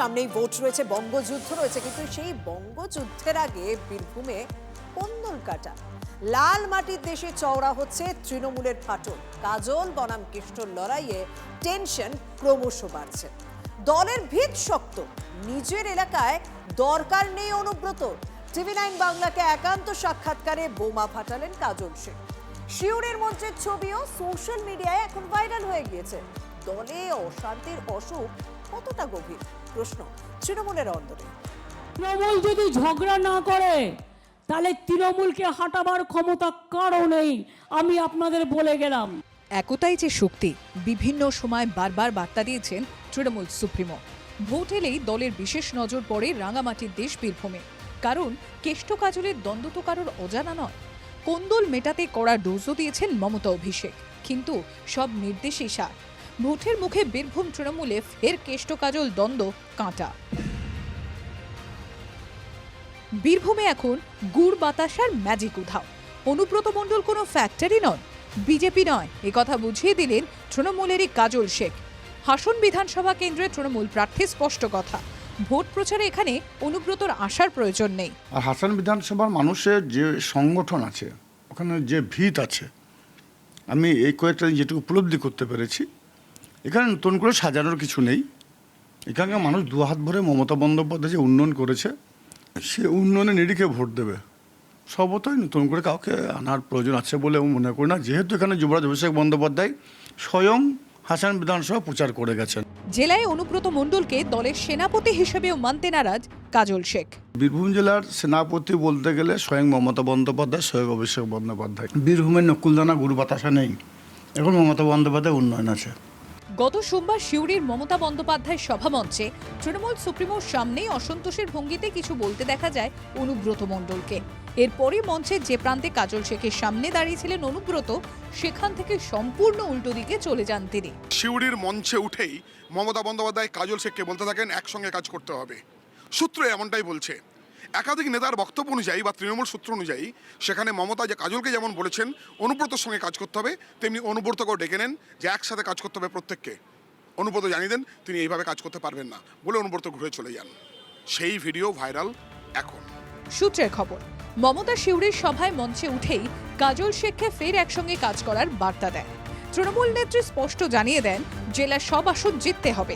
সামনেই ভোট রয়েছে, বঙ্গযুদ্ধ রয়েছে, কিন্তু সেই বঙ্গযুদ্ধের আগে বীরভূমে কোন্দল কাটা লাল মাটির দেশে চওড়া হচ্ছে তৃণমূলের ফাটল। কাজল বনাম কেষ্টর লড়াইয়ে টেনশন ক্রমশ বাড়ছে। দলের ভিত শক্ত, নিজের এলাকায় দরকার নেই অনুব্রত। টিভি9 বাংলাকে একান্ত সাক্ষাৎকারে বোমা ফাটালেন কাজল শেখ। শিউরের মঞ্চের ছবিও সোশ্যাল মিডিয়ায় এখন ভাইরাল হয়ে গিয়েছে। দলে অশান্তির অসুখ কতটা গভীর প্রশ্ন তৃণমূলের অন্তরে। তৃণমূল যদি ঝগড়া না করে তাহলে তৃণমূলকে হাঁটাবার ক্ষমতা কারও নেই, আমি আপনাদের বলে গেলাম। একতাই যে শক্তি, বিভিন্ন সময় বারবার বার্তা দিয়েছেন তৃণমূল সুপ্রিমো। ভোট এলেই দলের বিশেষ নজর পড়ে রাঙামাটির দেশ বীরভূমে। কারণ কেষ্ট কাজলের দ্বন্দ্ব তো কারোর অজানা নয়। কোন্দল মেটাতে কড়া ডোজও দিয়েছেন মমতা অভিষেক, কিন্তু সব নির্দেশই সার। ভোটের মুখে বীরভূম তৃণমূলে ফের কেষ্ট কাজল দ্বন্দ্ব কাঁটা। বীরভূমে এখন গুড় বাতাসার ম্যাজিক উধাও। অনুব্রত মণ্ডল কোনো ফ্যাক্টরি নন, বিজেপি নয়, একথা বুঝিয়ে দিলেন তৃণমূলেরই কাজল শেখ। হাসন বিধানসভা কেন্দ্রে তৃণমূল প্রার্থী স্পষ্ট কথা, ভোট প্রচারে এখানে অনুব্রতর আসার প্রয়োজন নেই। আর হাসন বিধানসভার মানুষের যে সংগঠন আছে, ওখানে যে ভিত আছে, আমি এই কয়েকটা যেটুকু উপলব্ধি করতে পেরেছি, এখানে নতুন করে সাজানোর কিছু নেই। এখানকার মানুষ দু হাত ভরে মমতা বন্দ্যোপাধ্যায় যে উন্নয়ন করেছে, সে উন্নয়নের নিরিখে ভোট দেবে। সবতই নতুন করে কাউকে আনার প্রয়োজন আছে বলে মনে করি না, যেহেতু এখানে যুবরাজ অভিষেক বন্দ্যোপাধ্যায় স্বয়ং হাসান বিধানসভা প্রচার করে গেছেন। জেলায় অনুব্রত মণ্ডলকে দলের সেনাপতি হিসেবেও মানতে নারাজ কাজল শেখ। বীরভূম জেলার সেনাপতি বলতে গেলে স্বয়ং মমতা বন্দ্যোপাধ্যায়, স্বয়ং অভিষেক বন্দ্যোপাধ্যায়। বীরভূমের নকুলদানা গুরু বাতাসা নেই, এখন মমতা বন্দ্যোপাধ্যায় উন্নয়ন আছে। গত সোমবার সিউড়ির মমতা বন্দ্যোপাধ্যায় সভামঞ্চে তৃণমূল সুপ্রিমোর সামনেই অসন্তোষের ভঙ্গিতে কিছু বলতে দেখা যায় অনুব্রত মণ্ডলকে। এরপরই মঞ্চের যে প্রান্তে কাজল শেখের সামনে দাঁড়িয়েছিলেন অনুব্রত, সেখান থেকে সম্পূর্ণ উল্টো দিকে চলে যান তিনি। সিউড়ির মঞ্চে উঠেই মমতা বন্দ্যোপাধ্যায় কাজল শেখকে বলতে থাকেন একসঙ্গে কাজ করতে হবে। সূত্র এমনটাই বলছে। একাধিক নেতার বক্তব্য অনুযায়ী বা তৃণমূল সূত্র অনুযায়ী সেখানে মমতা যে কাজলকে যেমন বলেছেন অনুব্রতর সঙ্গে কাজ করতে হবে, তেমনি অনুব্রতকেও ডেকে নেন যে একসাথে কাজ করতে হবে প্রত্যেককে। অনুব্রত জানিয়ে দেন তিনি এইভাবে কাজ করতে পারবেন না বলে অনুব্রত ঘুরে চলে যান। সেই ভিডিও ভাইরাল এখন। সূত্রের খবর, মমতা সিউড়ির সভায় মঞ্চে উঠেই কাজল শেখকে ফের একসঙ্গে কাজ করার বার্তা দেন। তৃণমূল নেত্রী স্পষ্ট জানিয়ে দেন জেলার সব আসন জিততে হবে।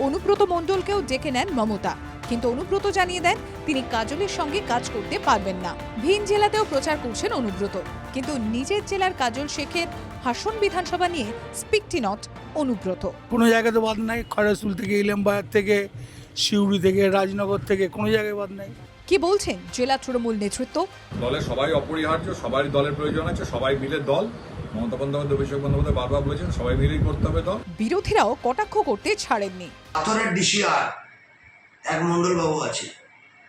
অনুব্রত মণ্ডলকেও ডেকে নেন মমতা, কিন্তু অনুব্রত জানিয়ে দেন তিনি কাজলের সঙ্গে কাজ করতে পারবেন না। ভিন জেলাতেও প্রচার করছেন অনুব্রত, কিন্তু নিজের জেলার কাজল শেখের হাসন বিধানসভা নিয়ে স্পিকটি নট অনুব্রত। কোনো জায়গাতে বাদ নাই, খয়রাসুল থেকে, ইলামবাজার থেকে, সিউড়ি থেকে, রাজনগর থেকে, কোনো জায়গায় বাদ নাই। কি বলছেন জেলা তৃণমূল নেতৃত্ব? দলের সবাই অপরিহার্য, সবারই দলের প্রয়োজন আছে, সবাই মিলে দল। মমতা বন্দ্যোপাধ্যায়, অভিষেক বন্দ্যোপাধ্যায় বারবার বলেছেন সবাই মিলেই করতে হবে দল। বিরোধীরাও কটাক্ষ করতে ছাড়েননি। পাথরের ডিসিআর এক মণ্ডলবাবু আছে,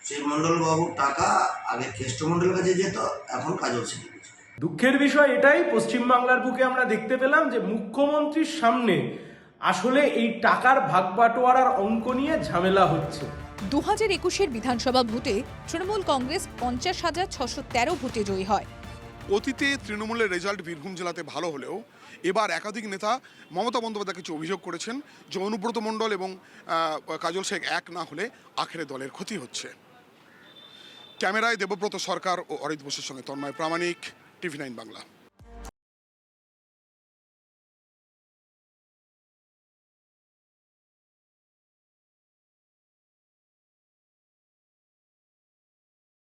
সেই মণ্ডলবাবুর টাকা আগে কেষ্টমণ্ডলের কাছে যেত, এখন কাজল শেখের কাছে। দুঃখের বিষয় এটাই, পশ্চিমবাংলার বুকে আমরা দেখতে পেলাম যে মুখ্যমন্ত্রীর সামনে আসলে এই টাকার ভাগবাটোয়ারার অঙ্ক নিয়ে ঝামেলা হচ্ছে। 2021-এর বিধানসভা ভোটে তৃণমূল কংগ্রেস 50,613 ভোটে জয়ী হয়। অতীতে তৃণমূলের রেজাল্ট বীরভূম জেলাতে ভালো হলেও এবার একাধিক নেতা মমতা বন্দ্যোপাধ্যায় কিছু অভিযোগ করেছেন যে অনুব্রত মণ্ডল এবং কাজল শেখ এক না হলে আখেরে দলের ক্ষতি হচ্ছে। ক্যামেরায় দেবব্রত সরকার ও অরিত বোসের সঙ্গে তন্ময় প্রামাণিক, টিভি9 বাংলা।